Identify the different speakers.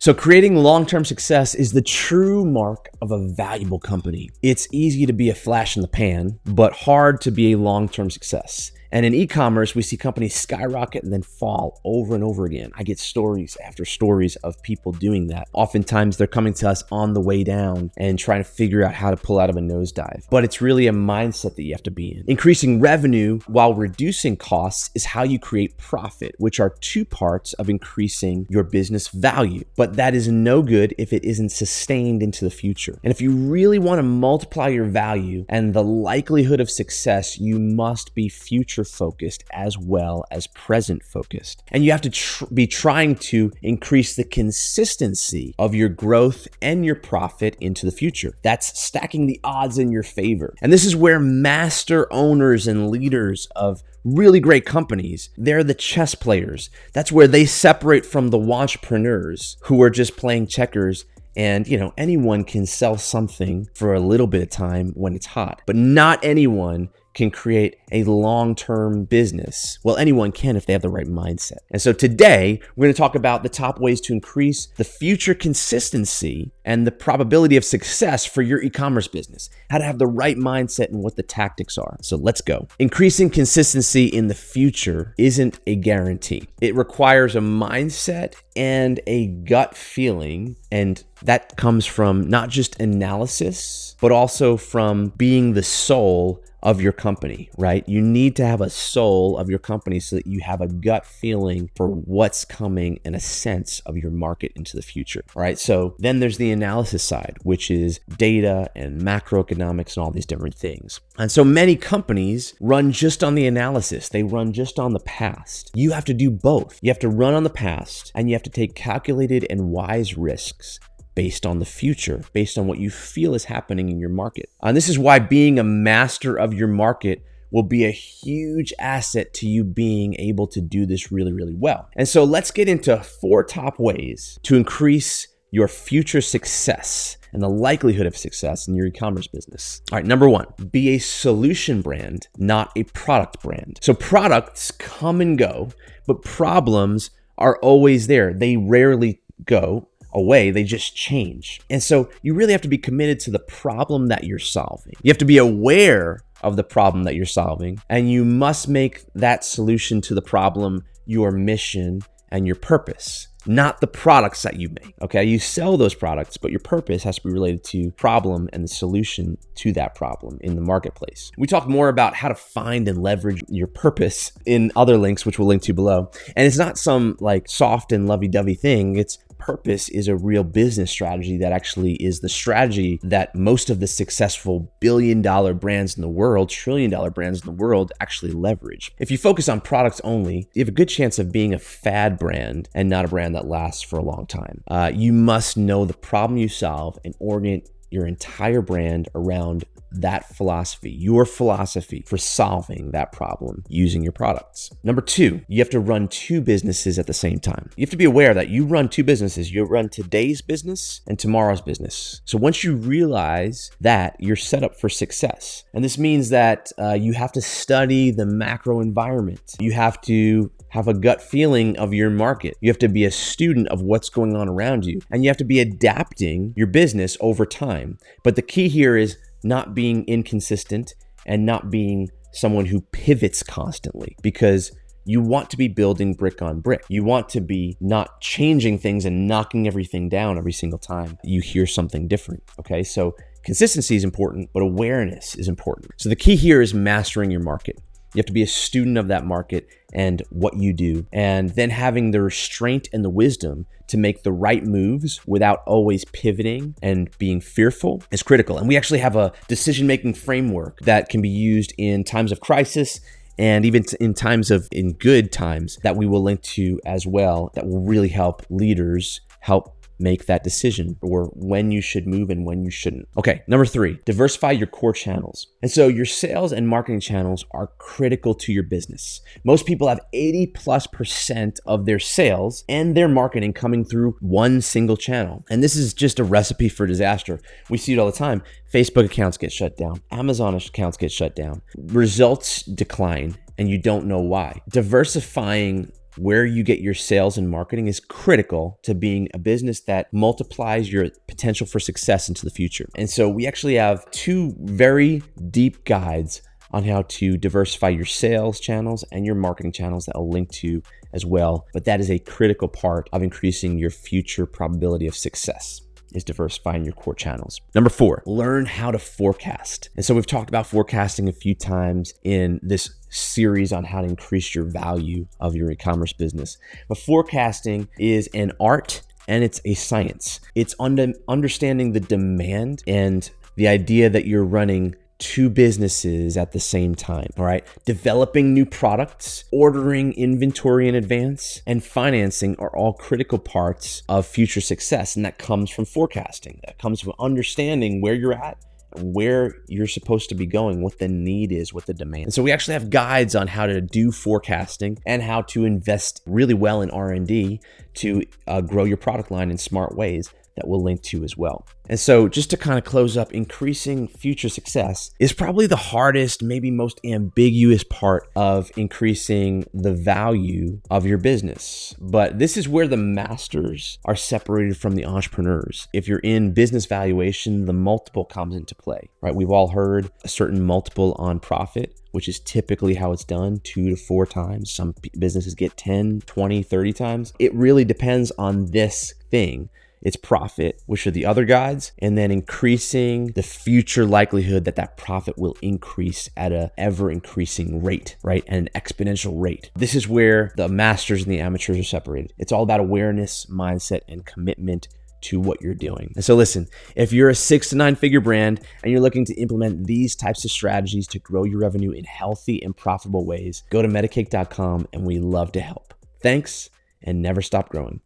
Speaker 1: So creating long-term success is the true mark of a valuable company. It's easy to be a flash in the pan, but hard to be a long-term success. And in e-commerce, we see companies skyrocket and then fall over and over again. I get stories after stories of people doing that. Oftentimes, they're coming to us on the way down and trying to figure out how to pull out of a nosedive. But it's really a mindset that you have to be in. Increasing revenue while reducing costs is how you create profit, which are two parts of increasing your business value. But that is no good if it isn't sustained into the future. And if you really want to multiply your value and the likelihood of success, you must be future focused as well as present focused. And you have to be trying to increase the consistency of your growth and your profit into the future. That's stacking the odds in your favor. And this is where master owners and leaders of really great companies, they're the chess players. That's where they separate from the wantrepreneurs who are just playing checkers. And, anyone can sell something for a little bit of time when it's hot, but not anyone can create a long-term business. Well, anyone can if they have the right mindset. And so today, we're going to talk about the top ways to increase the future consistency and the probability of success for your e-commerce business, how to have the right mindset and what the tactics are. So let's go. Increasing consistency in the future isn't a guarantee. It requires a mindset and a gut feeling, and that comes from not just analysis, but also from being the soul of your company, right? You need to have a soul of your company so that you have a gut feeling for what's coming and a sense of your market into the future, all right? So then there's the analysis side, which is data and macroeconomics and all these different things. And so many companies run just on the analysis. They run just on the past. You have to do both. You have to run on the past and you have to take calculated and wise risks based on the future, based on what you feel is happening in your market. And this is why being a master of your market will be a huge asset to you being able to do this really, really well. And so let's get into 4 top ways to increase your future success and the likelihood of success in your e-commerce business. All right, number 1, be a solution brand, not a product brand. So products come and go, but problems are always there. They rarely go away, they just change. And so you really have to be committed to the problem that you're solving. You have to be aware of the problem that you're solving, and you must make that solution to the problem your mission and your purpose, not the products that you make, okay? You sell those products, but your purpose has to be related to problem and the solution to that problem in the marketplace. We talk more about how to find and leverage your purpose in other links, which we'll link to below. And it's not some soft and lovey-dovey thing. It's purpose is a real business strategy that actually is the strategy that most of the successful billion-dollar brands in the world, trillion-dollar brands in the world actually leverage. If you focus on products only, you have a good chance of being a fad brand and not a brand that lasts for a long time. You must know the problem you solve and orient your entire brand around that philosophy, your philosophy for solving that problem using your products. Number 2, you have to run 2 businesses at the same time. You have to be aware that you run 2 businesses. You run today's business and tomorrow's business. So once you realize that, you're set up for success. And this means that you have to study the macro environment. You have to have a gut feeling of your market. You have to be a student of what's going on around you. And you have to be adapting your business over time. But the key here is not being inconsistent and not being someone who pivots constantly, because you want to be building brick on brick. You want to be not changing things and knocking everything down every single time you hear something different, okay? So consistency is important, but awareness is important. So the key here is mastering your market. You have to be a student of that market and what you do, and then having the restraint and the wisdom to make the right moves without always pivoting and being fearful is critical. And we actually have a decision-making framework that can be used in times of crisis and even in good times that we will link to as well, that will really help leaders help make that decision or when you should move and when you shouldn't. Okay, number 3, diversify your core channels. And so your sales and marketing channels are critical to your business. Most people have 80+% of their sales and their marketing coming through one single channel. And this is just a recipe for disaster. We see it all the time. Facebook accounts get shut down. Amazon accounts get shut down. Results decline and you don't know why. Diversifying where you get your sales and marketing is critical to being a business that multiplies your potential for success into the future. And so we actually have 2 very deep guides on how to diversify your sales channels and your marketing channels that I'll link to as well. But that is a critical part of increasing your future probability of success, is diversifying your core channels. Number 4, learn how to forecast. And so we've talked about forecasting a few times in this series on how to increase your value of your e-commerce business. But forecasting is an art and it's a science. It's understanding the demand and the idea that you're running 2 businesses at the same time, all right? Developing new products, ordering inventory in advance, and financing are all critical parts of future success. And that comes from forecasting. That comes from understanding where you're at, where you're supposed to be going, what the need is, what the demand. And so we actually have guides on how to do forecasting and how to invest really well in R&D to grow your product line in smart ways that we'll link to as well. And so just to kind of close up, increasing future success is probably the hardest, maybe most ambiguous part of increasing the value of your business. But this is where the masters are separated from the entrepreneurs. If you're in business valuation, the multiple comes into play, right? We've all heard a certain multiple on profit, which is typically how it's done, 2 to 4 times. Some businesses get 10, 20, 30 times. It really depends on this thing. It's profit, which are the other guides, and then increasing the future likelihood that that profit will increase at an ever increasing rate, right? And an exponential rate. This is where the masters and the amateurs are separated. It's all about awareness, mindset, and commitment to what you're doing. And so listen, if you're a 6 to 9 figure brand and you're looking to implement these types of strategies to grow your revenue in healthy and profitable ways, go to metacake.com and we love to help. Thanks, and never stop growing.